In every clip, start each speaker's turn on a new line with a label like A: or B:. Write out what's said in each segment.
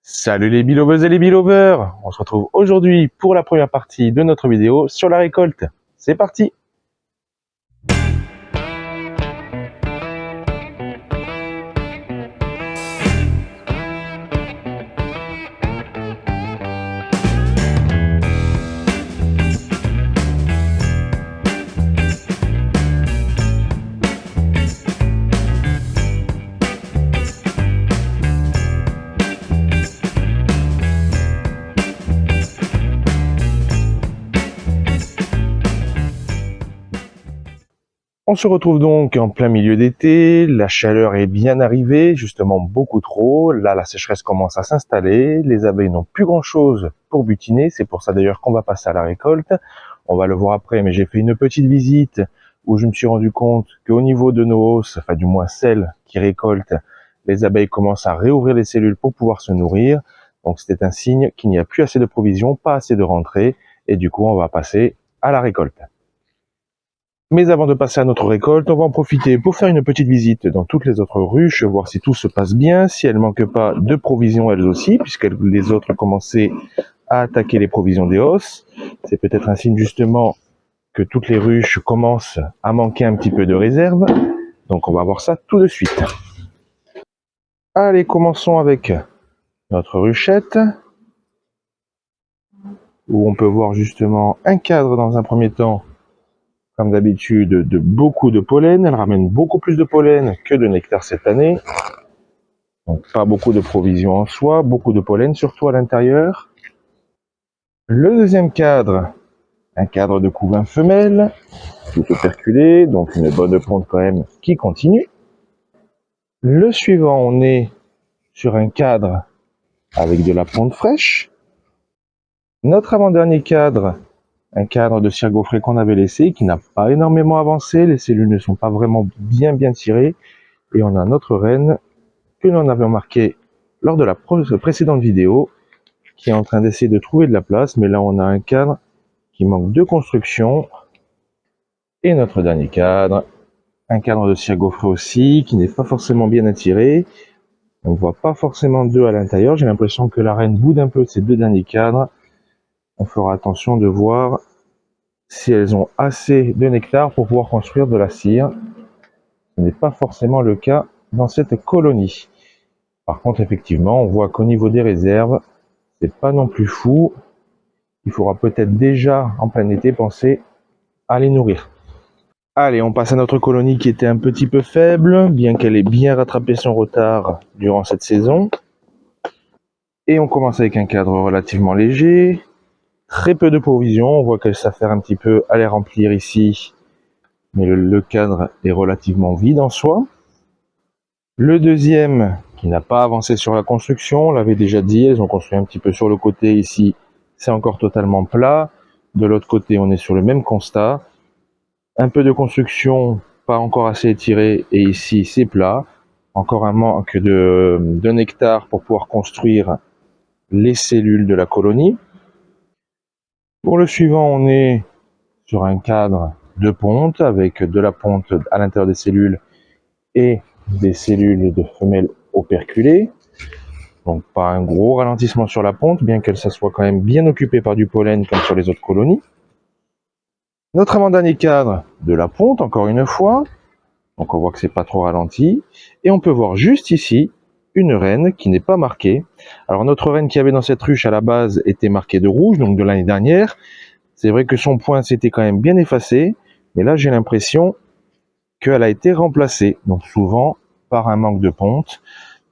A: Salut les biloveuses et les biloveurs. On se retrouve aujourd'hui pour la première partie de notre vidéo sur la récolte. C'est parti! On se retrouve donc en plein milieu d'été, la chaleur est bien arrivée, justement beaucoup trop, là la sécheresse commence à s'installer, les abeilles n'ont plus grand chose pour butiner, c'est pour ça d'ailleurs qu'on va passer à la récolte. On va le voir après, mais j'ai fait une petite visite où je me suis rendu compte qu'au niveau de nos hausses, enfin du moins celles qui récoltent, les abeilles commencent à réouvrir les cellules pour pouvoir se nourrir, donc c'était un signe qu'il n'y a plus assez de provisions, pas assez de rentrée, et du coup on va passer à la récolte. Mais avant de passer à notre récolte, on va en profiter pour faire une petite visite dans toutes les autres ruches, voir si tout se passe bien, si elles ne manquent pas de provisions elles aussi, puisque les autres commençaient à attaquer les provisions des hausses. C'est peut-être un signe justement que toutes les ruches commencent à manquer un petit peu de réserve. Donc on va voir ça tout de suite. Allez, commençons avec notre ruchette, où on peut voir justement un cadre dans un premier temps, comme d'habitude, de beaucoup de pollen. Elle ramène beaucoup plus de pollen que de nectar cette année. Donc pas beaucoup de provisions en soi, beaucoup de pollen, surtout à l'intérieur. Le deuxième cadre, un cadre de couvain femelle, tout operculé, donc une bonne ponte quand même qui continue. Le suivant, on est sur un cadre avec de la ponte fraîche. Notre avant-dernier cadre, un cadre de cire gaufrée qu'on avait laissé, qui n'a pas énormément avancé, les cellules ne sont pas vraiment bien tirées, et on a notre reine que nous en avions marqué lors de la précédente vidéo, qui est en train d'essayer de trouver de la place, mais là on a un cadre qui manque de construction, et notre dernier cadre, un cadre de cire gaufrée aussi, qui n'est pas forcément bien attiré, on ne voit pas forcément d'œufs à l'intérieur, j'ai l'impression que la reine boude un peu de ces deux derniers cadres, on fera attention de voir si elles ont assez de nectar pour pouvoir construire de la cire. Ce n'est pas forcément le cas dans cette colonie. Par contre, effectivement, on voit qu'au niveau des réserves, c'est pas non plus fou. Il faudra peut-être déjà, en plein été, penser à les nourrir. Allez, on passe à notre colonie qui était un petit peu faible, bien qu'elle ait bien rattrapé son retard durant cette saison. Et on commence avec un cadre relativement léger. Très peu de provisions, on voit qu'elle s'affaire un petit peu à les remplir ici, mais le cadre est relativement vide en soi. Le deuxième, qui n'a pas avancé sur la construction, on l'avait déjà dit, elles ont construit un petit peu sur le côté ici, c'est encore totalement plat. De l'autre côté, on est sur le même constat. Un peu de construction, pas encore assez étiré, et ici c'est plat. Encore un manque de nectar pour pouvoir construire les cellules de la colonie. Pour le suivant, on est sur un cadre de ponte avec de la ponte à l'intérieur des cellules et des cellules de femelles operculées. Donc pas un gros ralentissement sur la ponte, bien qu'elle soit quand même bien occupée par du pollen comme sur les autres colonies. Notre avant-dernier cadre de la ponte, encore une fois. Donc on voit que c'est pas trop ralenti. Et on peut voir juste ici une reine qui n'est pas marquée. Alors notre reine qui avait dans cette ruche à la base était marquée de rouge, donc de l'année dernière. C'est vrai que son point s'était quand même bien effacé, mais là j'ai l'impression qu'elle a été remplacée, donc souvent par un manque de ponte.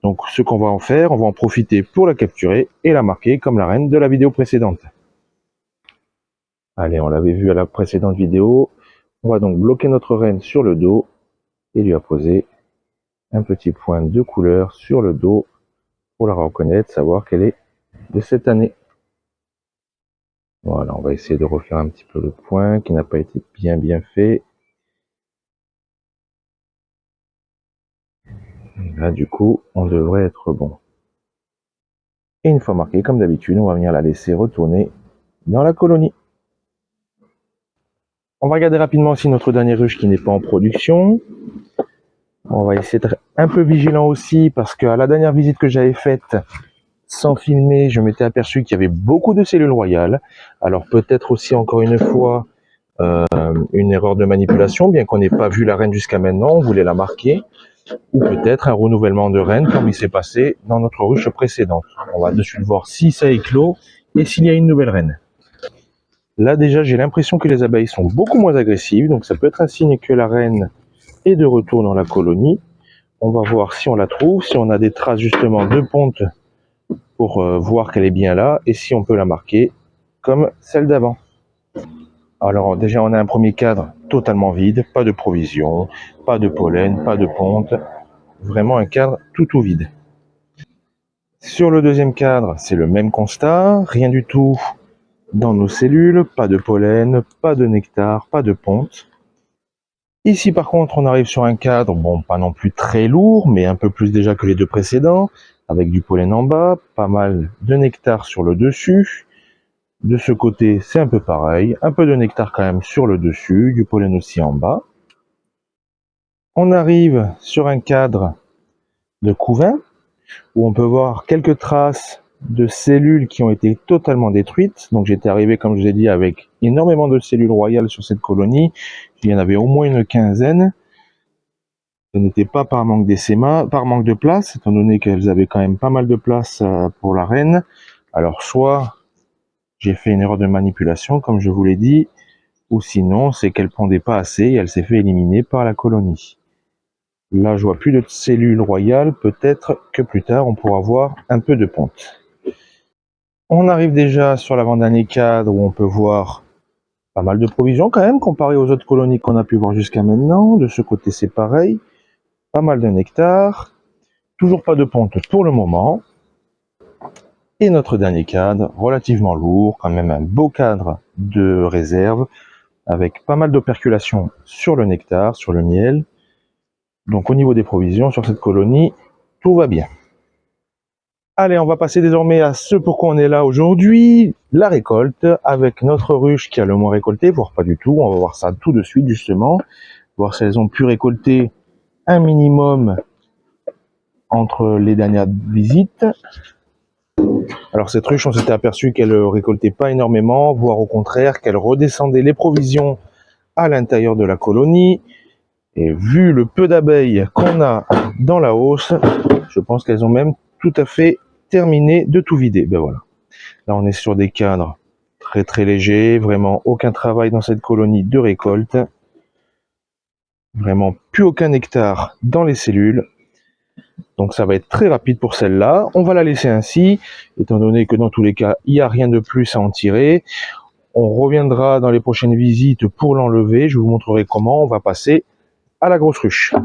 A: Donc ce qu'on va en faire, on va en profiter pour la capturer et la marquer comme la reine de la vidéo précédente. Allez, on l'avait vu à la précédente vidéo. On va donc bloquer notre reine sur le dos et lui apposer un petit point de couleur sur le dos pour la reconnaître, savoir qu'elle est de cette année. Voilà, on va essayer de refaire un petit peu le point qui n'a pas été bien fait. Et là, du coup, on devrait être bon. Et une fois marqué, comme d'habitude, on va venir la laisser retourner dans la colonie. On va regarder rapidement aussi notre dernière ruche qui n'est pas en production. On va essayer d'être un peu vigilant aussi parce qu'à la dernière visite que j'avais faite, sans filmer, je m'étais aperçu qu'il y avait beaucoup de cellules royales. Alors peut-être aussi encore une fois une erreur de manipulation, bien qu'on n'ait pas vu la reine jusqu'à maintenant, on voulait la marquer, ou peut-être un renouvellement de reine comme il s'est passé dans notre ruche précédente. On va de suite voir si ça éclot et s'il y a une nouvelle reine. Là déjà j'ai l'impression que les abeilles sont beaucoup moins agressives, donc ça peut être un signe que la reine est de retour dans la colonie. On va voir si on la trouve, si on a des traces justement de ponte pour voir qu'elle est bien là et si on peut la marquer comme celle d'avant. Alors déjà on a un premier cadre totalement vide, pas de provisions, pas de pollen, pas de ponte, vraiment un cadre tout vide. Sur le deuxième cadre, c'est le même constat, rien du tout dans nos cellules, pas de pollen, pas de nectar, pas de ponte. Ici par contre on arrive sur un cadre, bon pas non plus très lourd, mais un peu plus déjà que les deux précédents, avec du pollen en bas, pas mal de nectar sur le dessus. De ce côté c'est un peu pareil, un peu de nectar quand même sur le dessus, du pollen aussi en bas. On arrive sur un cadre de couvain, où on peut voir quelques traces de cellules qui ont été totalement détruites. Donc j'étais arrivé, comme je vous ai dit, avec énormément de cellules royales sur cette colonie. Il y en avait au moins une quinzaine. Ce n'était pas par manque d'essaimage, par manque de place, étant donné qu'elles avaient quand même pas mal de place pour la reine. Alors soit j'ai fait une erreur de manipulation, comme je vous l'ai dit, ou sinon c'est qu'elle pondait pas assez et elle s'est fait éliminer par la colonie. Là, je vois plus de cellules royales, peut-être que plus tard on pourra voir un peu de ponte. On arrive déjà sur l'avant-dernier cadre où on peut voir pas mal de provisions quand même, comparé aux autres colonies qu'on a pu voir jusqu'à maintenant. De ce côté, c'est pareil. Pas mal de nectar. Toujours pas de ponte pour le moment. Et notre dernier cadre, relativement lourd, quand même un beau cadre de réserve, avec pas mal d'operculations sur le nectar, sur le miel. Donc au niveau des provisions sur cette colonie, tout va bien. Allez, on va passer désormais à ce pourquoi on est là aujourd'hui, la récolte, avec notre ruche qui a le moins récolté, voire pas du tout. On va voir ça tout de suite justement, voir si elles ont pu récolter un minimum entre les dernières visites. Alors cette ruche, on s'était aperçu qu'elle récoltait pas énormément, voire au contraire qu'elle redescendait les provisions à l'intérieur de la colonie. Et vu le peu d'abeilles qu'on a dans la hausse, je pense qu'elles ont même tout à fait terminé de tout vider. Ben voilà. Là, on est sur des cadres très légers, vraiment aucun travail dans cette colonie de récolte. Vraiment plus aucun nectar dans les cellules. Donc ça va être très rapide pour celle-là. On va la laisser ainsi, étant donné que dans tous les cas, il n'y a rien de plus à en tirer. On reviendra dans les prochaines visites pour l'enlever. Je vous montrerai comment. On va passer à la grosse ruche.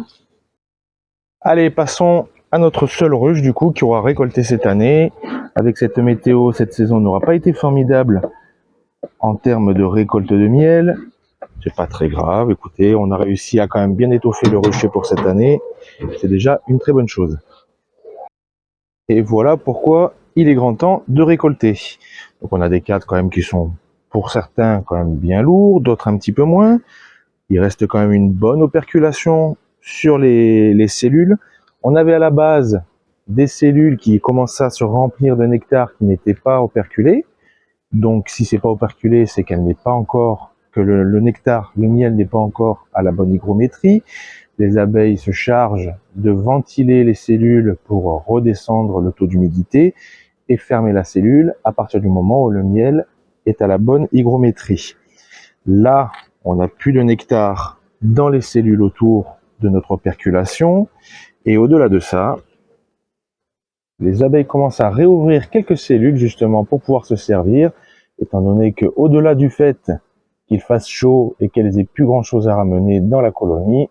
A: Allez, passons à notre seule ruche du coup qui aura récolté cette année. Avec cette météo, cette saison n'aura pas été formidable en termes de récolte de miel. C'est pas très grave, écoutez, on a réussi à quand même bien étoffer le rucher pour cette année. C'est déjà une très bonne chose. Et voilà pourquoi il est grand temps de récolter. Donc on a des cadres quand même qui sont pour certains quand même bien lourds, d'autres un petit peu moins. Il reste quand même une bonne operculation sur les cellules. On avait à la base des cellules qui commençaient à se remplir de nectar qui n'étaient pas operculées. Donc si c'est pas operculé, c'est qu'elle n'est pas encore, que le nectar, le miel n'est pas encore à la bonne hygrométrie. Les abeilles se chargent de ventiler les cellules pour redescendre le taux d'humidité et fermer la cellule à partir du moment où le miel est à la bonne hygrométrie. Là, on n'a plus de nectar dans les cellules autour de notre operculation. Et au-delà de ça, les abeilles commencent à réouvrir quelques cellules justement pour pouvoir se servir, étant donné que au-delà du fait qu'il fasse chaud et qu'elles aient plus grand chose à ramener dans la colonie,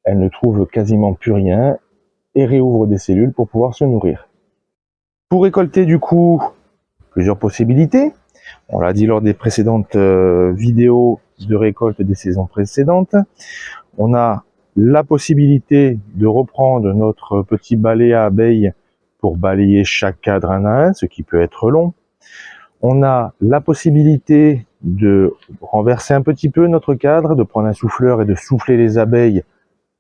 A: elles ne trouvent quasiment plus rien et réouvrent des cellules pour pouvoir se nourrir. Pour récolter du coup, plusieurs possibilités. On l'a dit lors des précédentes vidéos de récolte des saisons précédentes. On a la possibilité de reprendre notre petit balai à abeilles pour balayer chaque cadre un à un, ce qui peut être long. On a la possibilité de renverser un petit peu notre cadre, de prendre un souffleur et de souffler les abeilles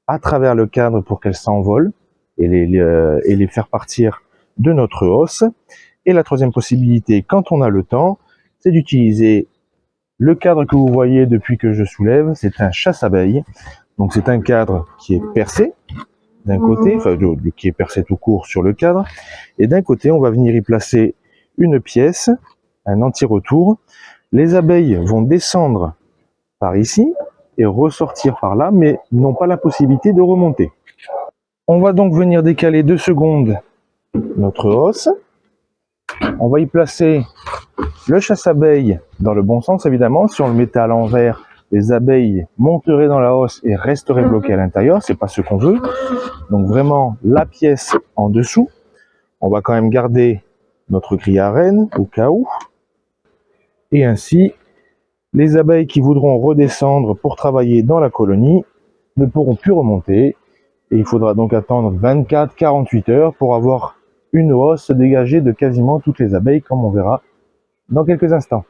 A: à travers le cadre pour qu'elles s'envolent et les faire partir de notre hausse. Et la troisième possibilité, quand on a le temps, c'est d'utiliser le cadre que vous voyez depuis que je soulève. C'est un chasse-abeille. Donc c'est un cadre qui est percé d'un côté, enfin qui est percé tout court sur le cadre. Et d'un côté, on va venir y placer une pièce, un anti-retour. Les abeilles vont descendre par ici et ressortir par là, mais n'ont pas la possibilité de remonter. On va donc venir décaler 2 secondes notre hausse. On va y placer le chasse-abeille dans le bon sens, évidemment. Si on le mettait à l'envers, les abeilles monteraient dans la hausse et resteraient bloquées à l'intérieur. C'est pas ce qu'on veut. Donc vraiment, la pièce en dessous. On va quand même garder notre grille à reine au cas où. Et ainsi, les abeilles qui voudront redescendre pour travailler dans la colonie ne pourront plus remonter. Et il faudra donc attendre 24-48 heures pour avoir une hausse dégagée de quasiment toutes les abeilles, comme on verra dans quelques instants.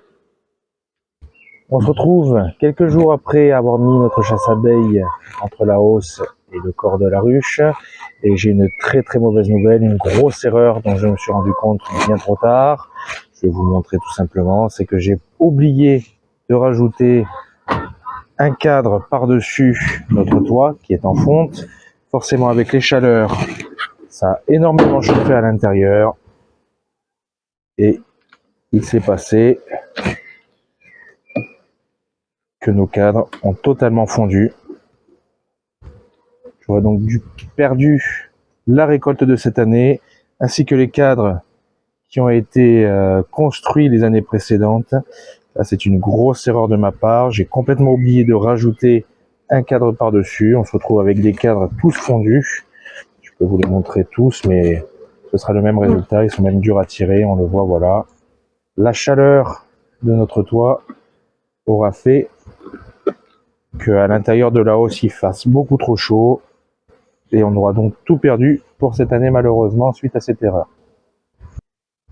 A: On se retrouve quelques jours après avoir mis notre chasse-abeille entre la hausse et le corps de la ruche. Et j'ai une très mauvaise nouvelle, une grosse erreur dont je me suis rendu compte bien trop tard. Je vais vous montrer tout simplement, c'est que j'ai oublié de rajouter un cadre par-dessus notre toit qui est en fonte. Forcément avec les chaleurs, ça a énormément chauffé à l'intérieur. Et il s'est passé que nos cadres ont totalement fondu. J'aurais donc perdu la récolte de cette année, ainsi que les cadres qui ont été construits les années précédentes. Là, c'est une grosse erreur de ma part. J'ai complètement oublié de rajouter un cadre par-dessus. On se retrouve avec des cadres tous fondus. Je peux vous les montrer tous, mais ce sera le même résultat. Ils sont même durs à tirer, on le voit, voilà. La chaleur de notre toit aura fait qu'à l'intérieur de la hausse, il fasse beaucoup trop chaud. Et on aura donc tout perdu pour cette année, malheureusement, suite à cette erreur.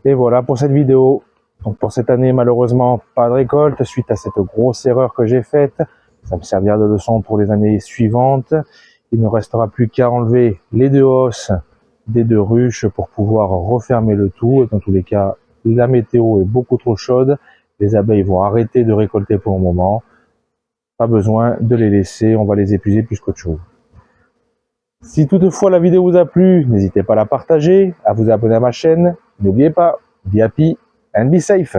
A: Et voilà pour cette vidéo. Donc pour cette année, malheureusement, pas de récolte suite à cette grosse erreur que j'ai faite. Ça me servira de leçon pour les années suivantes. Il ne restera plus qu'à enlever les 2 hausses des 2 ruches pour pouvoir refermer le tout. Et dans tous les cas, la météo est beaucoup trop chaude. Les abeilles vont arrêter de récolter pour le moment. Pas besoin de les laisser, on va les épuiser plus qu'autre chose. Si toutefois la vidéo vous a plu, n'hésitez pas à la partager, à vous abonner à ma chaîne. N'oubliez pas, be happy and be safe.